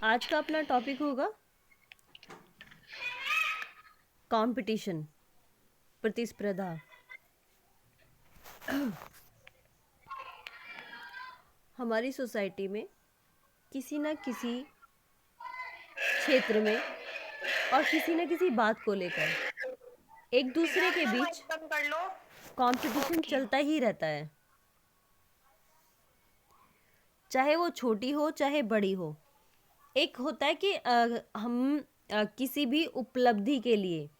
आज का अपना टॉपिक होगा कंपटीशन, प्रतिस्पर्धा। हमारी सोसाइटी में किसी न किसी क्षेत्र में और किसी न किसी बात को लेकर एक दूसरे के बीच बंद कर लो। Competition okay. चलता ही रहता है, चाहे वो छोटी हो चाहे बड़ी हो। एक होता है कि हम किसी भी उपलब्धि के लिए,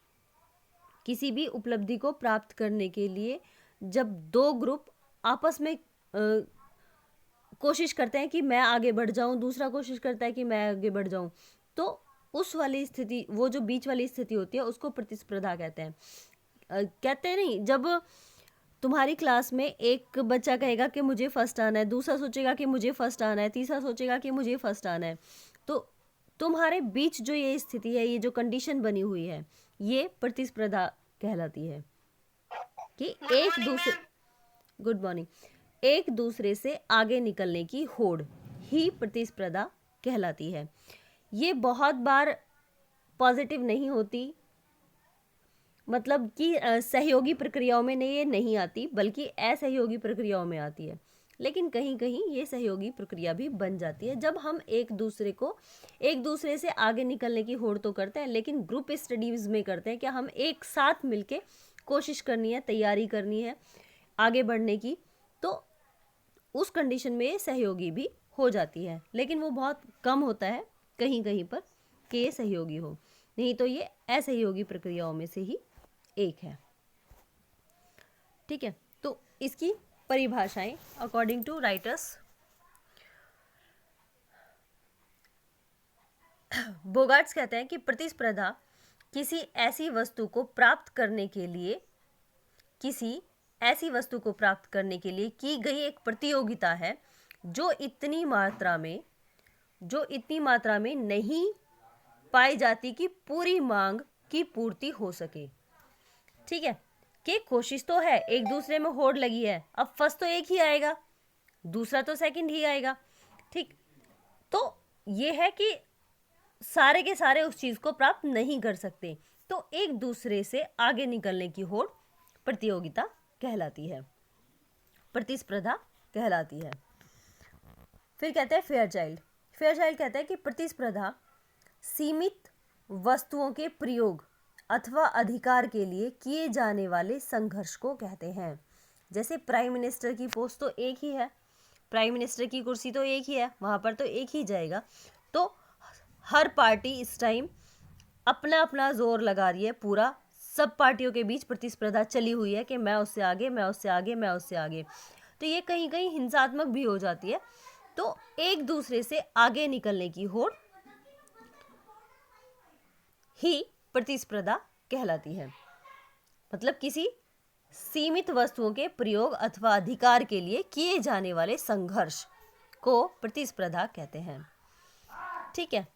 किसी भी उपलब्धि को प्राप्त करने के लिए जब दो ग्रुप आपस में कोशिश करते हैं कि मैं आगे बढ़ जाऊं, दूसरा कोशिश करता है कि मैं आगे बढ़ जाऊं, तो उस वाली स्थिति, वो जो बीच वाली स्थिति होती है उसको प्रतिस्पर्धा कहते हैं। कहते नहीं, जब तुम्हारी क्लास में एक बच्चा कहेगा कि मुझे फर्स्ट आना है, दूसरा सोचेगा कि मुझे फर्स्ट आना है, तीसरा सोचेगा कि मुझे फर्स्ट आना है, तो तुम्हारे बीच जो ये स्थिति है, ये जो कंडीशन बनी हुई है, ये प्रतिस्पर्धा कहलाती है कि गुड एक मॉर्निंग दूसरे, मैम। गुड मॉर्निंग, एक दूसरे से आगे निकलने की होड़ ही प्रतिस्पर्धा कहलाती है। ये बहुत बार पॉजिटिव नहीं होती, मतलब कि सहयोगी प्रक्रियाओं में ये नहीं आती, बल्कि असहयोगी प्रक्रियाओं में आती है। लेकिन कहीं कहीं ये सहयोगी प्रक्रिया भी बन जाती है जब हम एक दूसरे से आगे निकलने की होड़ तो करते हैं, लेकिन ग्रुप स्टडीज में करते हैं कि हम एक साथ मिलके कोशिश करनी है, तैयारी करनी है आगे बढ़ने की, तो उस कंडीशन में सहयोगी भी हो जाती है। लेकिन वो बहुत कम होता है कहीं कहीं पर कि ये सहयोगी हो, नहीं तो ये असहयोगी प्रक्रियाओं में से ही एक है। ठीक है, तो इसकी परिभाषाएं अकॉर्डिंग टू राइटर्स, बोगार्ट्स कहते हैं कि प्रतिस्पर्धा किसी ऐसी वस्तु को प्राप्त करने के लिए, किसी ऐसी वस्तु को प्राप्त करने के लिए की गई एक प्रतियोगिता है जो इतनी मात्रा में नहीं पाई जाती कि पूरी मांग की पूर्ति हो सके। ठीक है, कि कोशिश तो है, एक दूसरे में होड़ लगी है, अब फर्स्ट तो एक ही आएगा, दूसरा तो सेकंड ही आएगा। ठीक, तो ये है कि सारे के सारे उस चीज को प्राप्त नहीं कर सकते, तो एक दूसरे से आगे निकलने की होड़ प्रतियोगिता कहलाती है, प्रतिस्पर्धा कहलाती है। फिर कहते हैं फेयर चाइल्ड। फेयर चाइल्ड कहता है कि प्रतिस्पर्धा सीमित वस्तुओं के प्रयोग अथवा अधिकार के लिए किए जाने वाले संघर्ष को कहते हैं। जैसे प्राइम मिनिस्टर की पोस्ट तो एक ही है, प्राइम मिनिस्टर की कुर्सी तो एक ही है, वहां पर तो एक ही जाएगा, तो हर पार्टी इस टाइम अपना अपना जोर लगा रही है, पूरा सब पार्टियों के बीच प्रतिस्पर्धा चली हुई है कि मैं उससे आगे, मैं उससे आगे, मैं उससे आगे, तो ये कहीं कहीं हिंसात्मक भी हो जाती है। तो एक दूसरे से आगे निकलने की होड़ ही प्रतिस्पर्धा कहलाती है। मतलब किसी सीमित वस्तुओं के प्रयोग अथवा अधिकार के लिए किए जाने वाले संघर्ष को प्रतिस्पर्धा कहते हैं। ठीक है,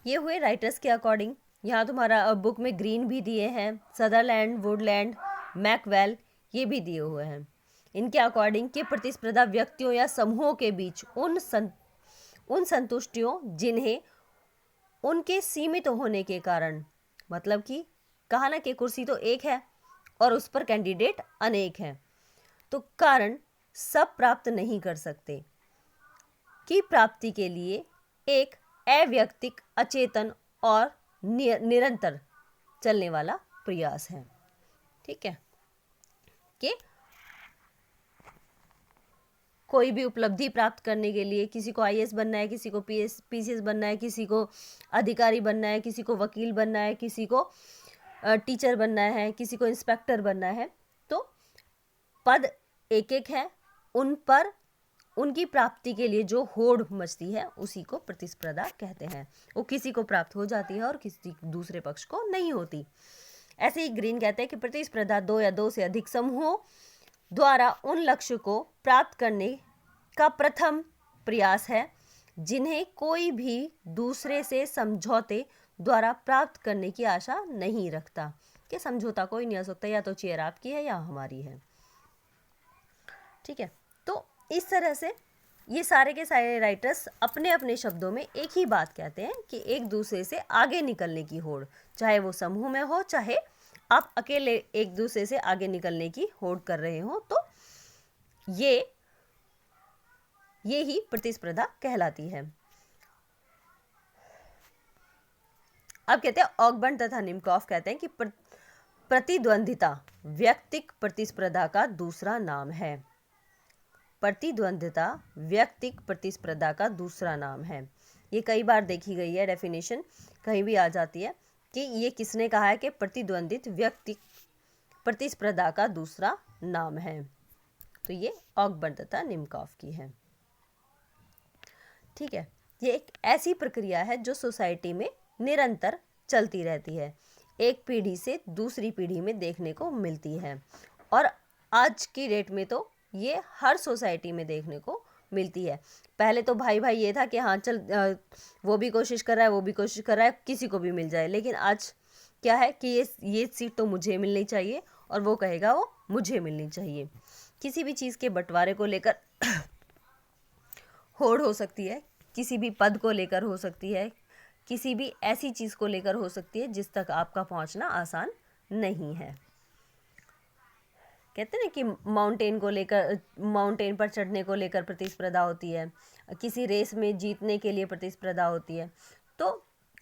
ये हुए राइटर्स के अकॉर्डिंग। यहाँ तुम्हारा बुक में ग्रीन भी दिए हैं, सदरलैंड, वुडलैंड, मैकवेल, ये भी दिए हुए हैं। इनके अकॉर्डिंग कि प्रतिस्पर्धा व्यक्तियों या समूहों के बीच उन संतुष्टियों जिन्हें उनके सीमित होने के कारण, मतलब कि कहा ना कि कुर्सी तो एक है और उस पर कैंडिडेट अनेक हैं, तो कारण सब प्राप्त नहीं कर सकते, की प्राप्ति के लिए एक अव्यक्तिक, अचेतन और निरंतर चलने वाला प्रयास है। ठीक है, कि कोई भी उपलब्धि प्राप्त करने के लिए, किसी को आईएएस बनना है, किसी को पीसीएस बनना है, किसी को अधिकारी बनना है, किसी को वकील बनना है, किसी को टीचर बनना है, किसी को इंस्पेक्टर बनना है, तो पद एक एक है, उन पर उनकी प्राप्ति के लिए जो होड़ मचती है उसी को प्रतिस्पर्धा कहते हैं। वो किसी को प्राप्त हो जाती है और किसी दूसरे पक्ष को नहीं होती। ऐसे ही ग्रीन कहते हैं कि प्रतिस्पर्धा दो या दो से अधिक समूहों द्वारा उन लक्ष्य को प्राप्त करने का प्रथम प्रयास है जिन्हें कोई भी दूसरे से समझौते द्वारा प्राप्त करने की आशा नहीं रखता, कि समझौता कोई नहीं हो सकता, या तो चेयर आपकी है या हमारी है। ठीक है, तो इस तरह से ये सारे के सारे राइटर्स अपने अपने शब्दों में एक ही बात कहते हैं कि एक दूसरे से आगे निकलने की होड़, चाहे वो समूह में हो चाहे आप अकेले एक दूसरे से आगे निकलने की होड़ कर रहे हो, तो ये ही प्रतिस्पर्धा कहलाती है। अब कहते हैं ऑकबर्न तथा निमकॉफ कहते हैं कि प्रतिद्वंदिता व्यक्तिक प्रतिस्पर्धा का दूसरा नाम है। प्रतिद्वंदिता व्यक्तिक प्रतिस्पर्धा का दूसरा नाम है। ये कई बार देखी गई है, डेफिनेशन कहीं भी आ जाती है कि ये किसने कहा है कि प्रतिद्वंदित व्यक्तिक प्रतिस्पर्धा का दूसरा नाम है। तो ये ऑकबर्न तथा निमकॉफ की है। ठीक है, ये एक ऐसी प्रक्रिया है जो सोसाइटी में निरंतर चलती रहती है, एक पीढ़ी से दूसरी पीढ़ी में देखने को मिलती है, और आज की डेट में तो ये हर सोसाइटी में देखने को मिलती है। पहले तो भाई भाई ये था कि हाँ चल वो भी कोशिश कर रहा है, वो भी कोशिश कर रहा है, किसी को भी मिल जाए, लेकिन आज क्या है कि ये सीट तो मुझे मिलनी चाहिए और वो कहेगा वो मुझे मिलनी चाहिए। किसी भी चीज़ के बंटवारे को लेकर होड़ हो सकती है, किसी भी पद को लेकर हो सकती है, किसी भी ऐसी चीज़ को लेकर हो सकती है जिस तक आपका पहुंचना आसान नहीं है। कहते हैं ना कि माउंटेन को लेकर, माउंटेन पर चढ़ने को लेकर प्रतिस्पर्धा होती है, किसी रेस में जीतने के लिए प्रतिस्पर्धा होती है। तो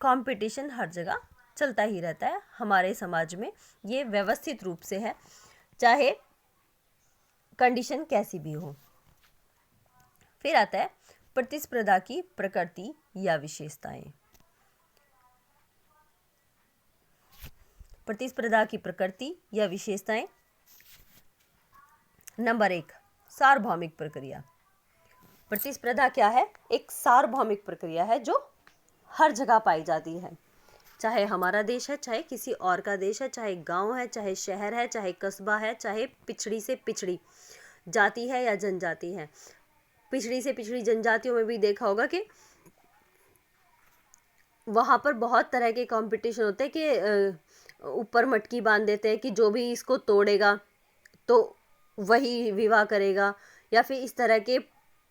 कंपटीशन हर जगह चलता ही रहता है हमारे समाज में, ये व्यवस्थित रूप से है, चाहे कंडीशन कैसी भी हो। फिर आता है प्रतिस्पर्धा की प्रकृति या विशेषताएं। प्रतिस्पर्धा की प्रकृति या विशेषताएं। नंबर 1, सार्वभौमिक प्रक्रिया। प्रतिस्पर्धा क्या है? एक सार्वभौमिक प्रक्रिया है जो हर जगह पाई जाती है, चाहे हमारा देश है, चाहे किसी और का देश है, चाहे गांव है, चाहे शहर है, चाहे कस्बा है, चाहे पिछड़ी से पिछड़ी जाति है या जनजाति है। पिछड़ी से पिछड़ी जनजातियों में भी देखा होगा कि वहाँ पर बहुत तरह के कंपटीशन होते हैं कि ऊपर मटकी बांध देते हैं कि जो भी इसको तोड़ेगा तो वही विवाह करेगा, या फिर इस तरह के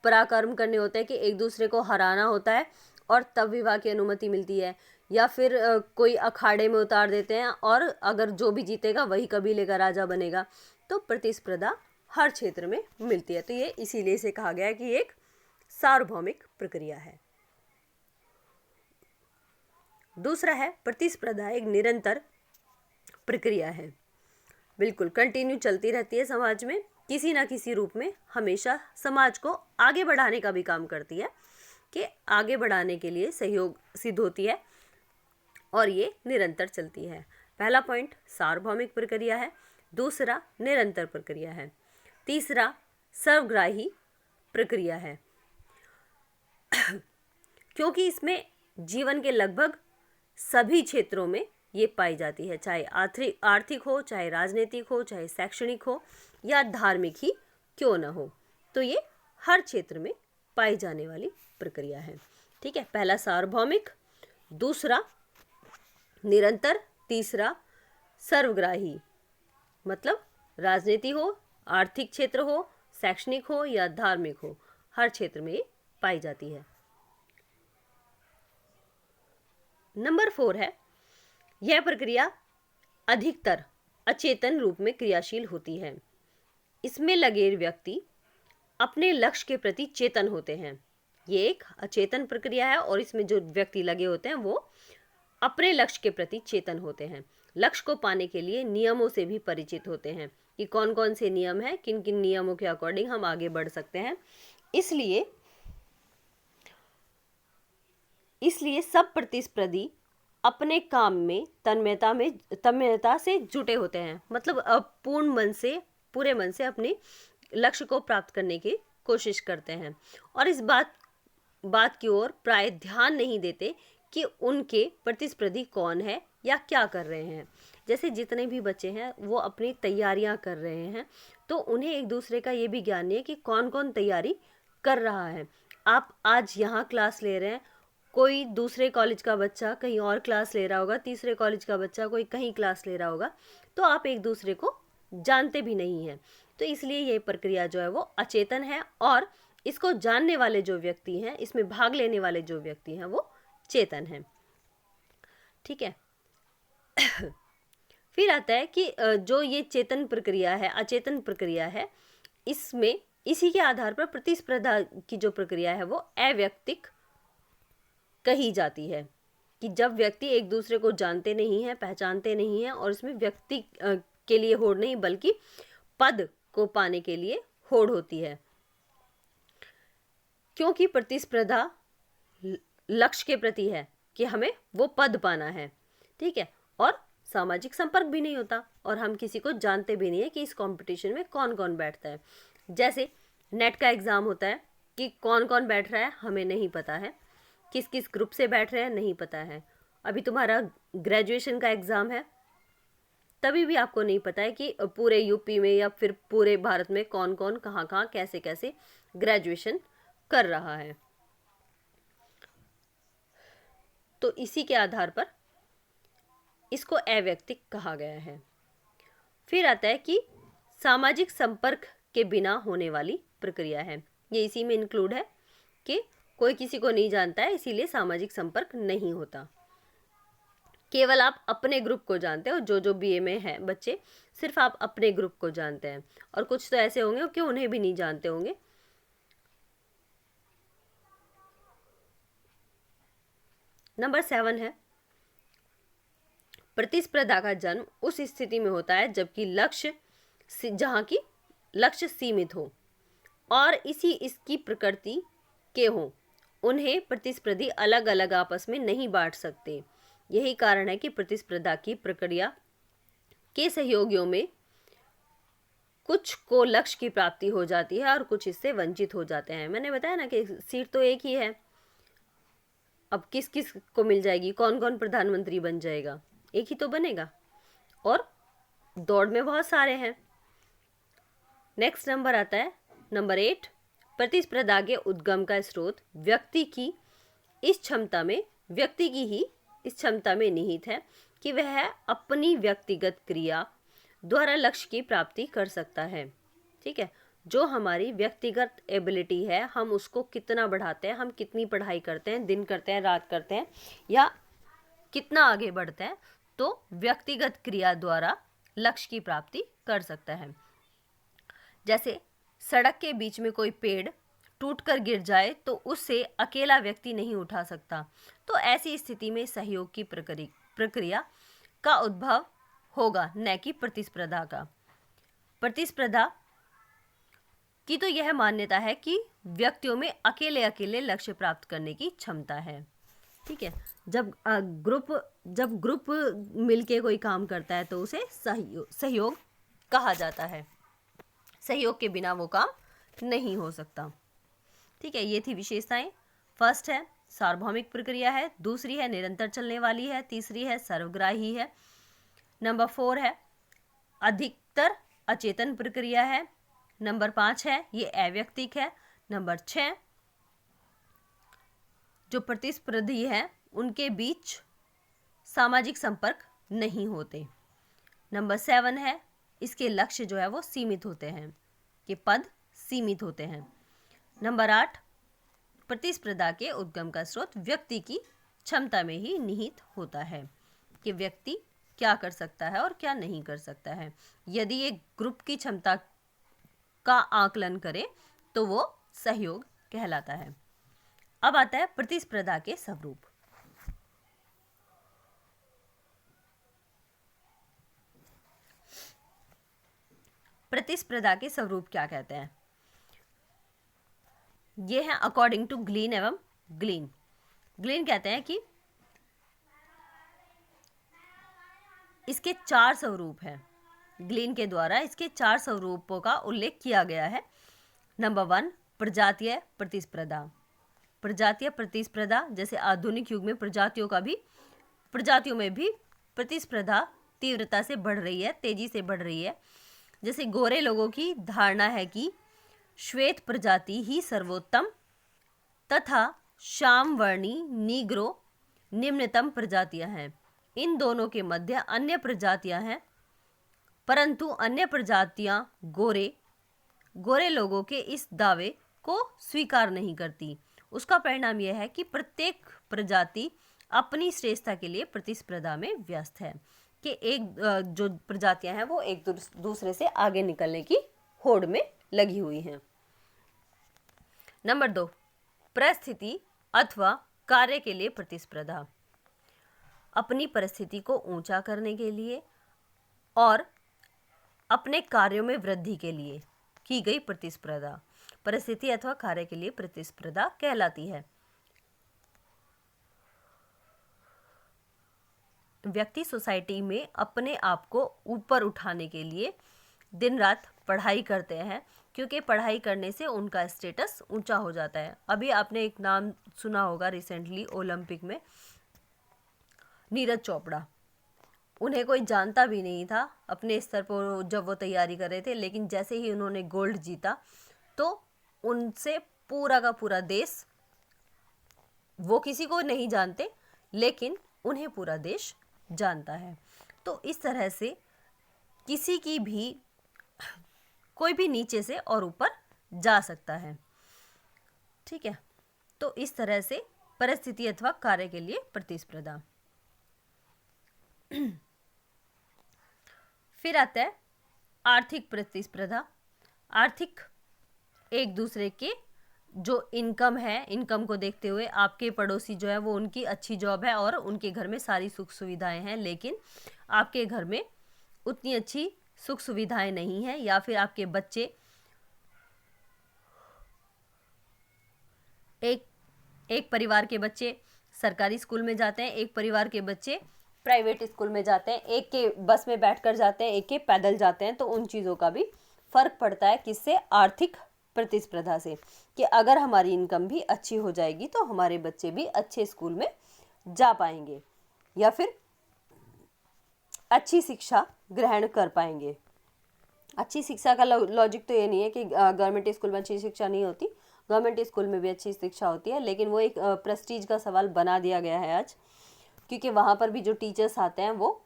पराक्रम करने होते हैं कि एक दूसरे को हराना होता है और तब विवाह की अनुमति मिलती है, या फिर कोई अखाड़े में उतार देते हैं और अगर जो भी जीतेगा वही कबीले का राजा बनेगा। तो प्रतिस्पर्धा हर क्षेत्र में मिलती है, तो ये इसीलिए से कहा गया है कि एक सार्वभौमिक प्रक्रिया है। दूसरा है प्रतिस्पर्धा एक निरंतर प्रक्रिया है, बिल्कुल कंटिन्यू चलती रहती है समाज में, किसी ना किसी रूप में हमेशा समाज को आगे बढ़ाने का भी काम करती है, कि आगे बढ़ाने के लिए सहयोग सिद्ध होती है और ये निरंतर चलती है। पहला पॉइंट सार्वभौमिक प्रक्रिया है, दूसरा निरंतर प्रक्रिया है, तीसरा सर्वग्राही प्रक्रिया है क्योंकि इसमें जीवन के लगभग सभी क्षेत्रों में ये पाई जाती है, चाहे आर्थिक हो, चाहे राजनीतिक हो, चाहे शैक्षणिक हो या धार्मिक ही क्यों न हो, तो ये हर क्षेत्र में पाई जाने वाली प्रक्रिया है। ठीक है, पहला सार्वभौमिक, दूसरा निरंतर, तीसरा सर्वग्राही, मतलब राजनीति हो, आर्थिक क्षेत्र हो, शैक्षणिक हो या धार्मिक हो, हर क्षेत्र में ये पाई जाती है। नंबर 4 है, यह प्रक्रिया अधिकतर अचेतन रूप में क्रियाशील होती है। इसमें लगे व्यक्ति अपने लक्ष्य के प्रति चेतन होते हैं। ये एक अचेतन प्रक्रिया है और इसमें जो व्यक्ति लगे होते हैं वो अपने लक्ष्य के प्रति चेतन होते हैं। लक्ष्य को पाने के लिए नियमों से भी परिचित होते हैं कि कौन कौन से नियम हैं, किन किन नियमों के अकॉर्डिंग हम आगे बढ़ सकते हैं। इसलिए सब प्रतिस्पर्धी अपने काम में तन्मयता से जुटे होते हैं, मतलब पूरे मन से अपने लक्ष्य को प्राप्त करने की कोशिश करते हैं और इस बात की ओर प्राय ध्यान नहीं देते कि उनके प्रतिस्पर्धी कौन है या क्या कर रहे हैं। जैसे जितने भी बच्चे हैं वो अपनी तैयारियां कर रहे हैं, तो उन्हें एक दूसरे का ये भी ज्ञान नहीं है कि कौन कौन तैयारी कर रहा है। आप आज यहाँ क्लास ले रहे हैं, कोई दूसरे कॉलेज का बच्चा कहीं और क्लास ले रहा होगा, तीसरे कॉलेज का बच्चा कोई कहीं क्लास ले रहा होगा, तो आप एक दूसरे को जानते भी नहीं हैं। तो इसलिए ये प्रक्रिया जो है वो अचेतन है और इसको जानने वाले जो व्यक्ति हैं, इसमें भाग लेने वाले जो व्यक्ति हैं, वो चेतन हैं। ठीक है। फिर आता है कि जो ये चेतन प्रक्रिया है, अचेतन प्रक्रिया है, इसमें इसी के आधार पर प्रतिस्पर्धा की जो प्रक्रिया है वो अव्यक्तिक कही जाती है, कि जब व्यक्ति एक दूसरे को जानते नहीं हैं, पहचानते नहीं हैं, और इसमें व्यक्ति के लिए होड़ नहीं बल्कि पद को पाने के लिए होड़ होती है, क्योंकि प्रतिस्पर्धा लक्ष्य के प्रति है कि हमें वो पद पाना है। ठीक है। और सामाजिक संपर्क भी नहीं होता, और हम किसी को जानते भी नहीं है कि इस कंपटीशन में कौन कौन बैठता है। जैसे नेट का एग्ज़ाम होता है कि कौन कौन बैठ रहा है हमें नहीं पता है, किस किस ग्रुप से बैठ रहे हैं नहीं पता है। अभी तुम्हारा ग्रेजुएशन का एग्ज़ाम है, तभी भी आपको नहीं पता है कि पूरे यूपी में या फिर पूरे भारत में कौन कौन कहाँ कहाँ कैसे कैसे ग्रेजुएशन कर रहा है। तो इसी के आधार पर इसको अव्यक्तिक कहा गया है। फिर आता है कि सामाजिक संपर्क के बिना होने वाली प्रक्रिया है। ये इसी में इंक्लूड है कि कोई किसी को नहीं जानता है, इसीलिए सामाजिक संपर्क नहीं होता। केवल आप अपने ग्रुप को जानते हो, जो बीए में है बच्चे, सिर्फ आप अपने ग्रुप को जानते हैं, और कुछ तो ऐसे होंगे कि उन्हें भी नहीं जानते होंगे। नंबर 7 है, प्रतिस्पर्धा का जन्म उस स्थिति में होता है जबकि जहाँ की लक्ष्य सीमित हो और इसकी प्रकृति के हो। उन्हें प्रतिस्पर्धी अलग अलग आपस में नहीं बांट सकते। यही कारण है कि प्रतिस्पर्धा की प्रक्रिया के सहयोगियों में कुछ को लक्ष्य की प्राप्ति हो जाती है और कुछ इससे वंचित हो जाते हैं। मैंने बताया ना कि सीट तो एक ही है, अब किस किस को मिल जाएगी, कौन कौन प्रधानमंत्री बन जाएगा, एक ही तो बनेगा, और दौड़ में बहुत सारे हैं। नेक्स्ट नंबर आता है नंबर 8, प्रतिस्पर्धा के उद्गम का स्रोत व्यक्ति की ही इस क्षमता में निहित है कि वह अपनी व्यक्तिगत क्रिया द्वारा लक्ष्य की प्राप्ति कर सकता है। ठीक है। जो हमारी व्यक्तिगत एबिलिटी है, हम उसको कितना बढ़ाते हैं, हम कितनी पढ़ाई करते हैं, दिन करते हैं, रात करते हैं, या कितना आगे बढ़ते हैं, तो व्यक्तिगत क्रिया द्वारा लक्ष्य की प्राप्ति कर सकता है। जैसे सड़क के बीच में कोई पेड़ टूटकर गिर जाए तो उससे अकेला व्यक्ति नहीं उठा सकता, तो ऐसी स्थिति में सहयोग की प्रक्रिया का उद्भव होगा, न कि प्रतिस्पर्धा का। प्रतिस्पर्धा की तो यह मान्यता है कि व्यक्तियों में अकेले अकेले लक्ष्य प्राप्त करने की क्षमता है। ठीक है। जब ग्रुप मिलके कोई काम करता है तो उसे सहयोग कहा जाता है। सहयोग के बिना वो काम नहीं हो सकता। ठीक है। ये थी विशेषताएं। फर्स्ट है सार्वभौमिक प्रक्रिया है, दूसरी है निरंतर चलने वाली है, तीसरी है सर्वग्राही है, नंबर 4 है अधिकतर अचेतन प्रक्रिया है, नंबर 5 है ये अव्यक्तिक है, नंबर 6 जो प्रतिस्पर्धी हैं उनके बीच सामाजिक संपर्क नहीं होते, नंबर 7 है इसके लक्ष्य जो है वो सीमित होते हैं, कि पद सीमित होते हैं, नंबर 8 प्रतिस्पर्धा के उद्गम का स्रोत व्यक्ति की क्षमता में ही निहित होता है, कि व्यक्ति क्या कर सकता है और क्या नहीं कर सकता है। यदि एक ग्रुप की क्षमता का आकलन करे तो वो सहयोग कहलाता है। अब आता है प्रतिस्पर्धा के स्वरूप। प्रतिस्पर्धा के स्वरूप क्या कहते हैं? ये है अकॉर्डिंग टू ग्लीन एवं ग्लीन। ग्लीन कहते हैं कि इसके 4 स्वरूप हैं। ग्लीन के द्वारा इसके 4 स्वरूपों का उल्लेख किया गया है। नंबर 1 प्रजातीय प्रतिस्पर्धा। प्रजातीय प्रतिस्पर्धा जैसे आधुनिक युग में प्रजातियों में भी प्रतिस्पर्धा तीव्रता से बढ़ रही है, तेजी से बढ़ रही है। जैसे गोरे लोगों की धारणा है कि श्वेत प्रजाति ही सर्वोत्तम तथा श्यामवर्णी नीग्रो निम्नतम प्रजातियां हैं। इन दोनों के मध्य अन्य प्रजातियां हैं, परंतु अन्य प्रजातियां गोरे लोगों के इस दावे को स्वीकार नहीं करती। उसका परिणाम यह है कि प्रत्येक प्रजाति अपनी श्रेष्ठता के लिए प्रतिस्पर्धा में व्यस्त है, कि एक जो प्रजातियां हैं वो एक दूसरे से आगे निकलने की होड़ में लगी हुई हैं। नंबर 2, परिस्थिति अथवा कार्य के लिए प्रतिस्पर्धा। अपनी परिस्थिति को ऊंचा करने के लिए और अपने कार्यों में वृद्धि के लिए की गई प्रतिस्पर्धा परिस्थिति अथवा कार्य के लिए प्रतिस्पर्धा कहलाती है। व्यक्ति सोसाइटी में अपने आप को ऊपर उठाने के लिए दिन रात पढ़ाई करते हैं, क्योंकि पढ़ाई करने से उनका स्टेटस ऊंचा हो जाता है। अभी आपने एक नाम सुना होगा रिसेंटली ओलंपिक में, नीरज चोपड़ा। उन्हें कोई जानता भी नहीं था अपने स्तर पर जब वो तैयारी कर रहे थे, लेकिन जैसे ही उन्होंने गोल्ड जीता तो उनसे पूरा का पूरा देश, वो किसी को नहीं जानते लेकिन उन्हें पूरा देश जानता है। तो इस तरह से किसी की भी कोई भी नीचे से और ऊपर जा सकता है। ठीक है, तो इस तरह से परिस्थिति अथवा कार्य के लिए प्रतिस्पर्धा। फिर आता है आर्थिक प्रतिस्पर्धा। आर्थिक एक दूसरे के जो इनकम है, इनकम को देखते हुए आपके पड़ोसी जो है वो उनकी अच्छी जॉब है और उनके घर में सारी सुख सुविधाएं हैं, लेकिन आपके घर में उतनी अच्छी सुख सुविधाएं नहीं हैं, या फिर आपके बच्चे एक परिवार के बच्चे सरकारी स्कूल में जाते हैं, एक परिवार के बच्चे प्राइवेट स्कूल में जाते हैं, एक के बस में बैठकर जाते हैं, एक के पैदल जाते हैं। तो उन चीज़ों का भी फर्क पड़ता है, किससे? आर्थिक प्रतिस्पर्धा से, कि अगर हमारी इनकम भी अच्छी हो जाएगी तो हमारे बच्चे भी अच्छे स्कूल में जा पाएंगे या फिर अच्छी शिक्षा ग्रहण कर पाएंगे। अच्छी शिक्षा का लॉजिक तो ये नहीं है कि गवर्नमेंट स्कूल में अच्छी शिक्षा नहीं होती, गवर्नमेंट स्कूल में भी अच्छी शिक्षा होती है, लेकिन वो एक प्रेस्टीज का सवाल बना दिया गया है आज, क्योंकि वहाँ पर भी जो टीचर्स आते हैं वो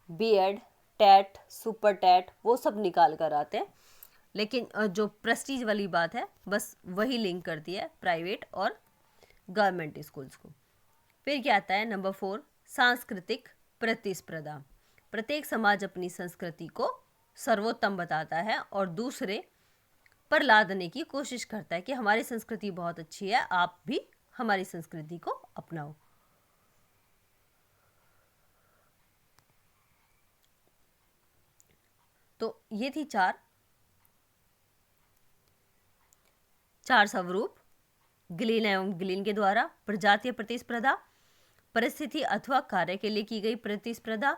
बीएड, टेट, सुपर टेट वो सब निकाल कर आते हैं, लेकिन जो प्रेस्टीज वाली बात है बस वही लिंक करती है प्राइवेट और गवर्नमेंट स्कूल्स को। फिर क्या आता है नंबर 4, सांस्कृतिक प्रतिस्पर्धा। प्रत्येक समाज अपनी संस्कृति को सर्वोत्तम बताता है और दूसरे पर लादने की कोशिश करता है कि हमारी संस्कृति बहुत अच्छी है, आप भी हमारी संस्कृति को अपनाओ। तो ये थी चार स्वरूप गिलिन एवं गिलिन के द्वारा। प्रजातीय प्रतिस्पर्धा, परिस्थिति अथवा कार्य के लिए की गई प्रतिस्पर्धा,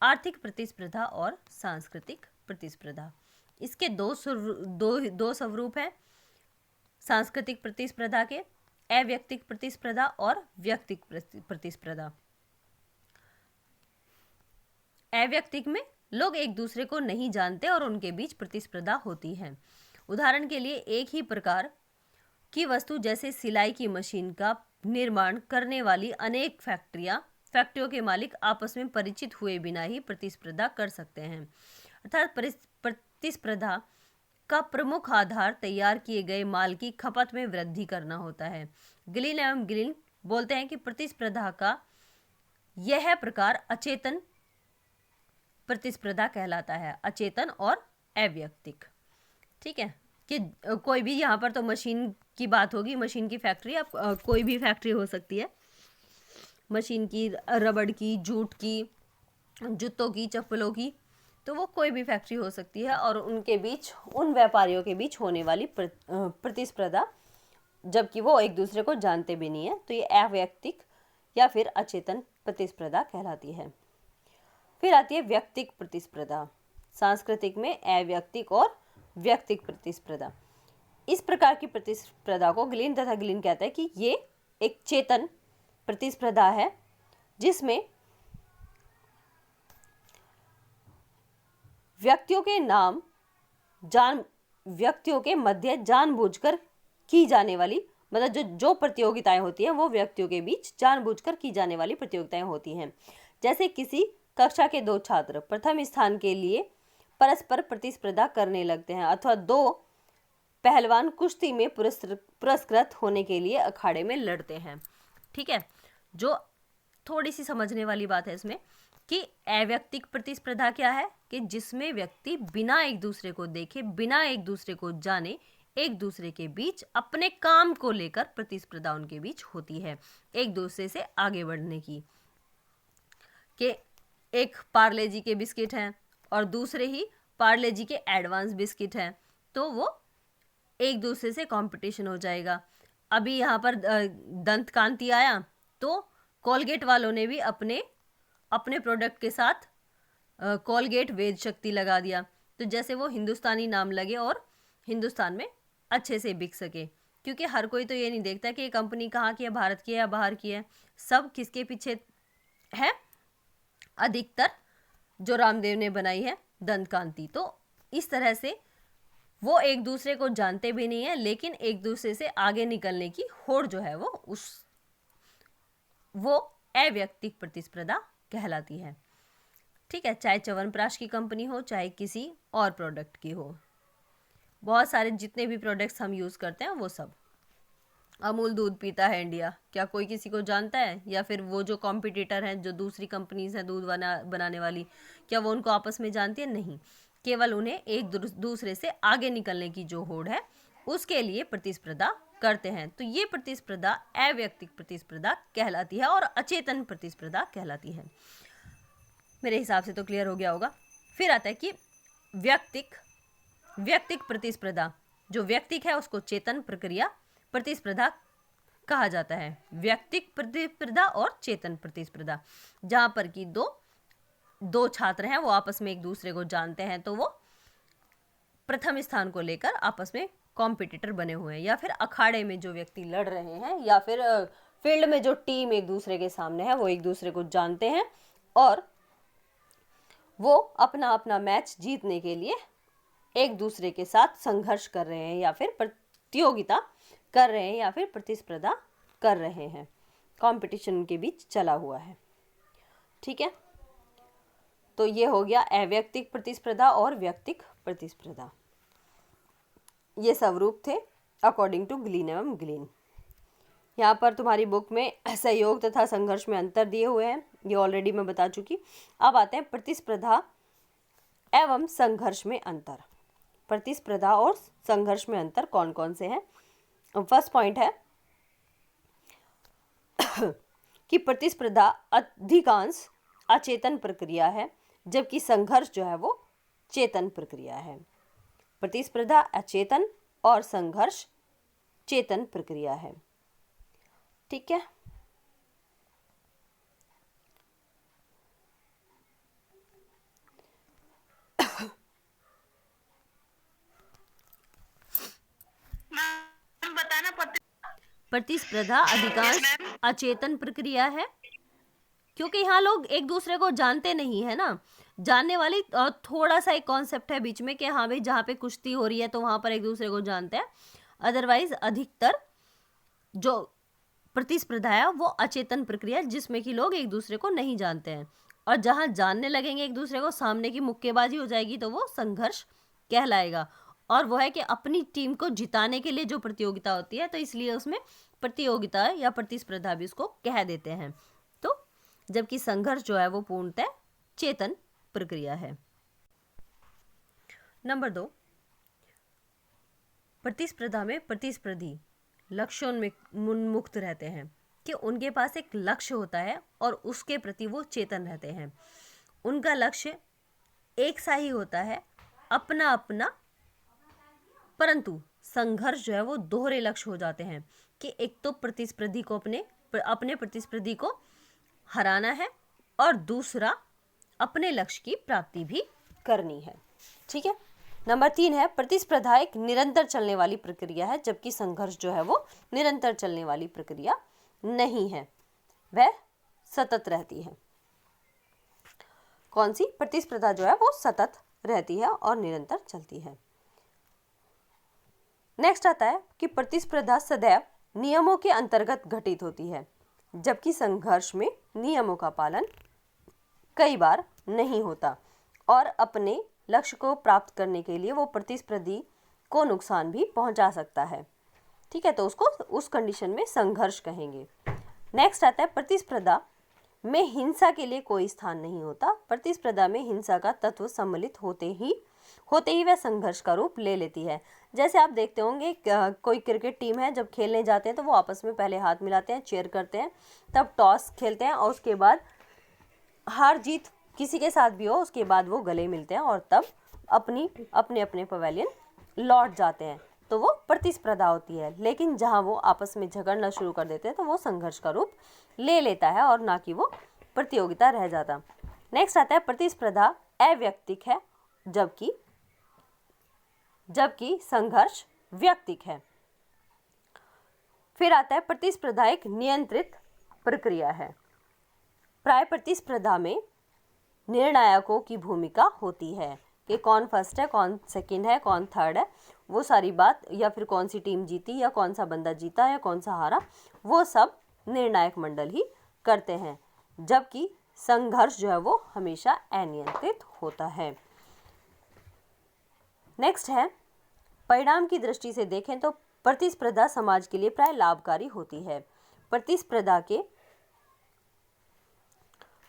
आर्थिक प्रतिस्पर्धा और सांस्कृतिक प्रतिस्पर्धा। इसके दो स्वरूप हैं सांस्कृतिक प्रतिस्पर्धा के, अव्यक्तिक प्रतिस्पर्धा और व्यक्तिक प्रतिस्पर्धा। अव्यक्तिक में लोग एक दूसरे को नहीं जानते और उनके बीच प्रतिस्पर्धा होती है। उदाहरण के लिए एक ही प्रकार की वस्तु जैसे सिलाई की मशीन का निर्माण करने वाली अनेक फैक्ट्रियों के मालिक आपस में परिचित हुए बिना ही प्रतिस्पर्धा कर सकते हैं। अर्थात प्रतिस्पर्धा का प्रमुख आधार तैयार किए गए माल की खपत में वृद्धि करना होता है। गिलिन एवं गिलिन बोलते हैं कि प्रतिस्पर्धा का यह प्रकार अचेतन प्रतिस्पर्धा कहलाता है, अचेतन और अव्यक्तिक। ठीक है, कि कोई भी, यहाँ पर तो मशीन की बात होगी, मशीन की फैक्ट्री, आप कोई भी फैक्ट्री हो सकती है, मशीन की, रबड़ की, जूट की, जूतों की, चप्पलों की, तो वो कोई भी फैक्ट्री हो सकती है और उनके बीच, उन व्यापारियों के बीच होने वाली प्रतिस्पर्धा, जबकि वो एक दूसरे को जानते भी नहीं है, तो ये अव्यक्तिक या फिर अचेतन प्रतिस्पर्धा कहलाती है। फिर आती है व्यक्तिक प्रतिस्पर्धा। सांस्कृतिक में अव्यक्तिक और व्यक्तिक प्रतिस्पर्धा। इस प्रकार की प्रतिस्पर्धा को गिलिन तथा गिलिन कहता है कि ये एक चेतन प्रतिस्पर्धा है जिसमें व्यक्तियों के मध्य जानबूझकर की जाने वाली, मतलब जो प्रतियोगिताएं होती हैं वो व्यक्तियों के बीच जानबूझकर की जाने वाली प्रतियोगिताएं होती हैं। जैसे किसी कक्षा के 2 छात्र प्रथम स्थान के लिए परस्पर प्रतिस्पर्धा करने लगते हैं, अथवा 2 पहलवान कुश्ती में पुरस्कृत होने के लिए अखाड़े में लड़ते हैं। ठीक है, जो थोड़ी सी समझने वाली बात है इसमें कि अव्यक्तिक प्रतिस्पर्धा क्या है कि जिसमें व्यक्ति बिना एक दूसरे को देखे, बिना एक दूसरे को जाने, एक दूसरे के बीच अपने काम को लेकर प्रतिस्पर्धा उनके बीच होती है, एक दूसरे से आगे बढ़ने की। कि एक पार्ले जी के बिस्किट हैं और दूसरे ही पार्ले जी के एडवांस बिस्किट हैं, तो वो एक दूसरे से कंपटीशन हो जाएगा। अभी यहाँ पर दंत कांति आया तो कोलगेट वालों ने भी अपने प्रोडक्ट के साथ कोलगेट वेद शक्ति लगा दिया, तो जैसे वो हिंदुस्तानी नाम लगे और हिंदुस्तान में अच्छे से बिक सके। क्योंकि हर कोई तो ये नहीं देखता कि ये कंपनी कहाँ की है, भारत की है या बाहर की है, सब किसके पीछे है, अधिकतर जो रामदेव ने बनाई है दंत कांति। तो इस तरह से वो एक दूसरे को जानते भी नहीं है, लेकिन एक दूसरे से आगे निकलने की होड़ जो है वो अव्यक्तिक प्रतिस्पर्धा कहलाती है। ठीक है, चाहे च्यवनप्राश की कंपनी हो, चाहे किसी और प्रोडक्ट की हो, बहुत सारे जितने भी प्रोडक्ट्स हम यूज़ करते हैं वो सब। अमूल दूध पीता है इंडिया, क्या कोई किसी को जानता है? या फिर वो जो कॉम्पिटिटर हैं, जो दूसरी कंपनीज हैं दूध बनाने वाली, क्या वो उनको आपस में जानती है? नहीं, केवल उन्हें एक दूसरे से आगे निकलने की जो होड़ है उसके लिए प्रतिस्पर्धा करते हैं। तो ये प्रतिस्पर्धा अव्यक्तिक प्रतिस्पर्धा कहलाती है और अचेतन प्रतिस्पर्धा कहलाती है। मेरे हिसाब से तो क्लियर हो गया होगा। फिर आता है कि व्यक्तिक प्रतिस्पर्धा। जो व्यक्तिक है उसको चेतन प्रक्रिया प्रतिस्पर्धा कहा जाता है। व्यक्तिक प्रतिस्पर्धा और चेतन प्रतिस्पर्धा, जहां पर कि दो छात्र हैं, वो आपस में एक दूसरे को जानते हैं, तो वो प्रथम स्थान को लेकर आपस में कॉम्पिटिटर बने हुए हैं, या फिर अखाड़े में जो व्यक्ति लड़ रहे हैं, या फिर फील्ड में जो टीम एक दूसरे के सामने है, वो एक दूसरे को जानते हैं और वो अपना अपना मैच जीतने के लिए एक दूसरे के साथ संघर्ष कर रहे हैं, या फिर प्रतियोगिता कर रहे हैं, या फिर प्रतिस्पर्धा कर रहे हैं। कंपटीशन के बीच चला हुआ है। ठीक है, तो ये हो गया अव्यक्तिक प्रतिस्पर्धा और व्यक्तिक प्रतिस्पर्धा। ये स्वरूप थे अकॉर्डिंग टू ग्लीन एवं ग्लीन। यहाँ पर तुम्हारी बुक में सहयोग तथा संघर्ष में अंतर दिए हुए हैं, ये ऑलरेडी मैं बता चुकी। अब आते हैं प्रतिस्पर्धा एवं संघर्ष में अंतर। प्रतिस्पर्धा और संघर्ष में अंतर कौन कौन से हैं? फर्स्ट पॉइंट है कि प्रतिस्पर्धा अधिकांश अचेतन प्रक्रिया है, जबकि संघर्ष जो है वो चेतन प्रक्रिया है। प्रतिस्पर्धा अचेतन और संघर्ष चेतन प्रक्रिया है। ठीक है, बताना प्रतिस्पर्धा अधिकांश अचेतन प्रक्रिया है, क्योंकि यहाँ लोग एक दूसरे को जानते नहीं है ना। जानने वाली थोड़ा सा एक कॉन्सेप्ट है बीच में कि हाँ भाई जहाँ पे कुश्ती हो रही है तो वहाँ पर एक दूसरे को जानते हैं, अदरवाइज अधिकतर जो प्रतिस्पर्धा है वो अचेतन प्रक्रिया है, जिसमें कि लोग एक दूसरे को नहीं जानते हैं। और जहाँ जानने लगेंगे एक दूसरे को, सामने की मुक्केबाजी हो जाएगी, तो वो संघर्ष कहलाएगा। और वो है कि अपनी टीम को जिताने के लिए जो प्रतियोगिता होती है, तो इसलिए उसमें प्रतियोगिता या प्रतिस्पर्धा भी उसको कह देते हैं। तो जबकि संघर्ष जो है वो पूर्णतः चेतन प्रक्रिया है। नंबर 2, प्रतिस्पर्धा में प्रतिस्पर्धी लक्ष्योन्मुक्त रहते हैं, कि उनके पास एक लक्ष्य होता है और उसके प्रति वो चेतन रहते हैं। उनका लक्ष्य एक सा ही होता है, अपना अपना, परंतु संघर्ष जो है वो दोहरे लक्ष्य हो जाते हैं, कि एक तो प्रतिस्पर्धी को अपने प्रतिस्पर्धी को हराना है और दूसरा अपने लक्ष्य की प्राप्ति भी करनी है। ठीक है, नंबर 3 है प्रतिस्पर्धा एक निरंतर चलने वाली प्रक्रिया है, जबकि संघर्ष जो है वो निरंतर चलने वाली प्रक्रिया नहीं है, वह सतत रहती है। कौन सी? प्रतिस्पर्धा जो है वो सतत रहती है और निरंतर चलती है। नेक्स्ट आता है कि प्रतिस्पर्धा सदैव नियमों के अंतर्गत घटित होती है, जबकि संघर्ष में नियमों का पालन कई बार नहीं होता और अपने लक्ष्य को प्राप्त करने के लिए वो प्रतिस्पर्धी को नुकसान भी पहुंचा सकता है। ठीक है, तो उसको उस कंडीशन में संघर्ष कहेंगे। नेक्स्ट आता है प्रतिस्पर्धा में हिंसा के लिए कोई स्थान नहीं होता। प्रतिस्पर्धा में हिंसा का तत्व सम्मिलित होते ही वह संघर्ष का रूप ले लेती है। जैसे आप देखते होंगे कोई क्रिकेट टीम है, जब खेलने जाते हैं तो वो आपस में पहले हाथ मिलाते हैं, चीयर करते हैं, तब टॉस खेलते हैं और उसके बाद हार जीत किसी के साथ भी हो उसके बाद वो गले मिलते हैं और तब अपने पवेलियन लौट जाते हैं। तो वो प्रतिस्पर्धा होती है। लेकिन जहाँ वो आपस में झगड़ना शुरू कर देते हैं तो वो संघर्ष का रूप ले लेता है और ना कि वो प्रतियोगिता रह जाता। नेक्स्ट आता है प्रतिस्पर्धा अव्यक्तिक है जबकि संघर्ष व्यक्तिक है। फिर आता है प्रतिस्पर्धा एक नियंत्रित प्रक्रिया है। प्राय प्रतिस्पर्धा में निर्णायकों की भूमिका होती है कि कौन फर्स्ट है, कौन सेकंड है, कौन थर्ड है, वो सारी बात, या फिर कौन सी टीम जीती या कौन सा बंदा जीता या कौन सा हारा, वो सब निर्णायक मंडल ही करते हैं। जबकि संघर्ष जो है वो हमेशा अनियंत्रित होता है। नेक्स्ट है परिणाम की दृष्टि से देखें तो प्रतिस्पर्धा समाज के लिए प्राय लाभकारी होती है।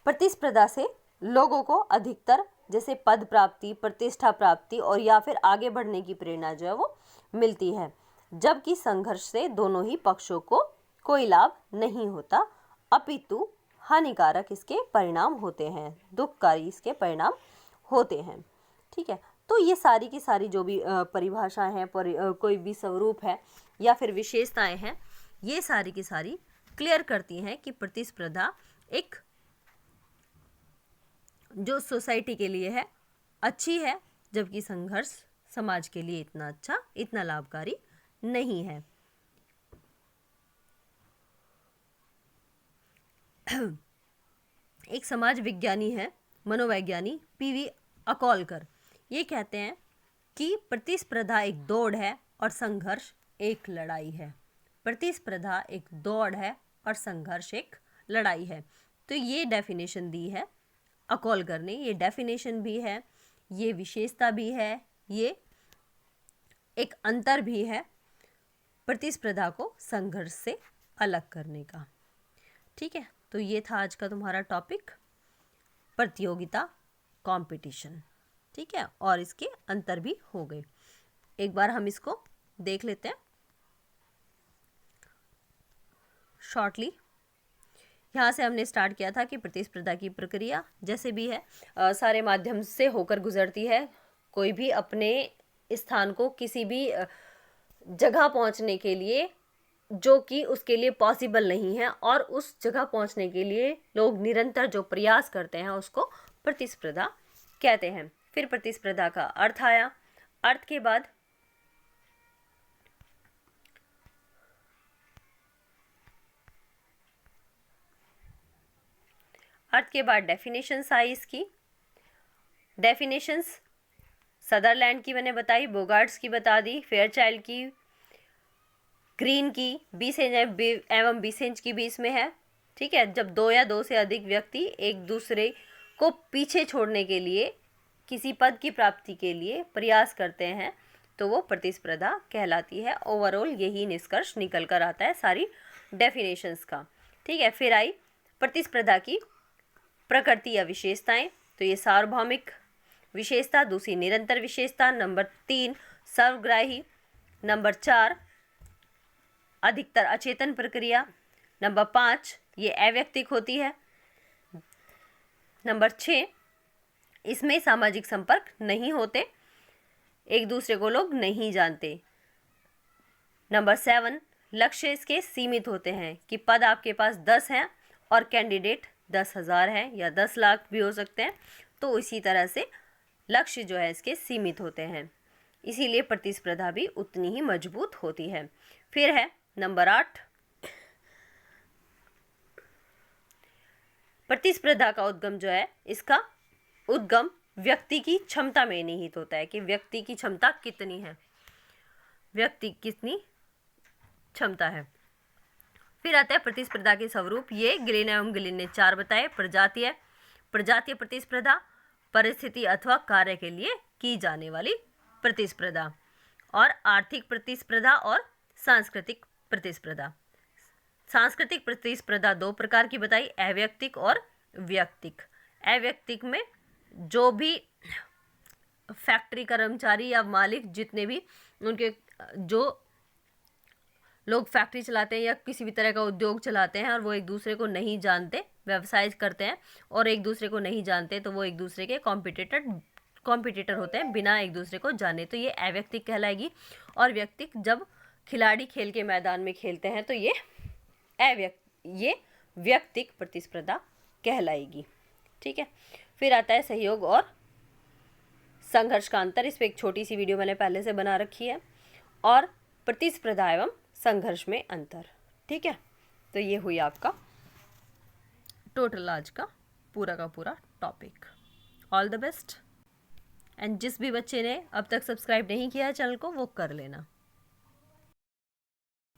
प्रतिस्पर्धा से लोगों को अधिकतर जैसे पद प्राप्ति, प्रतिष्ठा प्राप्ति और या फिर आगे बढ़ने की प्रेरणा जो है वो मिलती है। जबकि संघर्ष से दोनों ही पक्षों को कोई लाभ नहीं होता, अपितु हानिकारक इसके परिणाम होते हैं, दुखकारी इसके परिणाम होते हैं। ठीक है, तो ये सारी की सारी जो भी परिभाषाएं हैं, कोई भी स्वरूप है या फिर विशेषताएं हैं, ये सारी की सारी क्लियर करती हैं कि प्रतिस्पर्धा एक जो सोसाइटी के लिए है अच्छी है, जबकि संघर्ष समाज के लिए इतना अच्छा, इतना लाभकारी नहीं है। एक समाज विज्ञानी है, मनोवैज्ञानी पीवी अकोलकर, ये कहते हैं कि प्रतिस्पर्धा एक दौड़ है और संघर्ष एक लड़ाई है। प्रतिस्पर्धा एक दौड़ है और संघर्ष एक लड़ाई है। तो ये डेफिनेशन दी है अकोलकर ने, ये डेफिनेशन भी है, ये विशेषता भी है, ये एक अंतर भी है प्रतिस्पर्धा को संघर्ष से अलग करने का। ठीक है, तो ये था आज का तुम्हारा टॉपिक प्रतियोगिता, कंपटीशन। ठीक है, और इसके अंतर भी हो गए। एक बार हम इसको देख लेते हैं शॉर्टली। यहाँ से हमने स्टार्ट किया था कि प्रतिस्पर्धा की प्रक्रिया जैसे भी है सारे माध्यम से होकर गुजरती है। कोई भी अपने स्थान को किसी भी जगह पहुँचने के लिए जो कि उसके लिए पॉसिबल नहीं है और उस जगह पहुँचने के लिए लोग निरंतर जो प्रयास करते हैं उसको प्रतिस्पर्धा कहते हैं। फिर प्रतिस्पर्धा का अर्थ आया, अर्थ के बाद डेफिनेशंस आई इसकी। डेफिनेशंस सदरलैंड की मैंने बताई, बोगार्ट्स की बता दी, फेयरचाइल्ड की, ग्रीन की, बीसेंज एवं बीसेंज की भी इसमें है। ठीक है, जब दो या दो से अधिक व्यक्ति एक दूसरे को पीछे छोड़ने के लिए, किसी पद की प्राप्ति के लिए प्रयास करते हैं तो वो प्रतिस्पर्धा कहलाती है। ओवरऑल यही निष्कर्ष निकल कर आता है सारी डेफिनेशंस का। ठीक है, फिर आई प्रतिस्पर्धा की प्रकृति या विशेषताएं। तो ये सार्वभौमिक विशेषता, दूसरी निरंतर विशेषता, नंबर 3 सर्वग्राही, नंबर 4 अधिकतर अचेतन प्रक्रिया, नंबर 5 ये अव्यक्तिक होती है, नंबर 6 इसमें सामाजिक संपर्क नहीं होते, एक दूसरे को लोग नहीं जानते, नंबर 7 लक्ष्य इसके सीमित होते हैं कि पद आपके पास 10 हैं और कैंडिडेट 10,000 हैं या 10 लाख भी हो सकते हैं, तो इसी तरह से लक्ष्य जो है इसके सीमित होते हैं, इसीलिए प्रतिस्पर्धा भी उतनी ही मजबूत होती है। फिर है नंबर 8 प्रतिस्पर्धा का उद्गम जो है, इसका उद्गम व्यक्ति की क्षमता में निहित होता है कि व्यक्ति की क्षमता कितनी है, व्यक्ति कितनी क्षमता है। फिर आता है प्रतिस्पर्धा के स्वरूप, ये गिलिन एवं गिलिन ने 4 बताए। प्रजातीय प्रतिस्पर्धा, परिस्थिति अथवा कार्य के लिए की जाने वाली प्रतिस्पर्धा, और आर्थिक प्रतिस्पर्धा और सांस्कृतिक प्रतिस्पर्धा। सांस्कृतिक प्रतिस्पर्धा दो प्रकार की बताई, अवैयक्तिक और वैयक्तिक। अवैयक्तिक में जो भी फैक्ट्री कर्मचारी या मालिक, जितने भी उनके जो लोग फैक्ट्री चलाते हैं या किसी भी तरह का उद्योग चलाते हैं और वो एक दूसरे को नहीं जानते, व्यवसाय करते हैं और एक दूसरे को नहीं जानते, तो वो एक दूसरे के कॉम्पिटिटर होते हैं बिना एक दूसरे को जाने, तो ये अवैयक्तिक कहलाएगी। और व्यक्तिक, जब खिलाड़ी खेल के मैदान में खेलते हैं तो ये व्यक्तिक प्रतिस्पर्धा कहलाएगी। ठीक है, फिर आता है सहयोग और संघर्ष का अंतर। इस पर एक छोटी सी वीडियो मैंने पहले से बना रखी है। और प्रतिस्पर्धा एवं संघर्ष में अंतर। ठीक है, तो ये हुई आपका टोटल आज का पूरा topic. All the best. And जिस भी बच्चे ने अब तक सब्सक्राइब नहीं किया है चैनल को, वो कर लेना।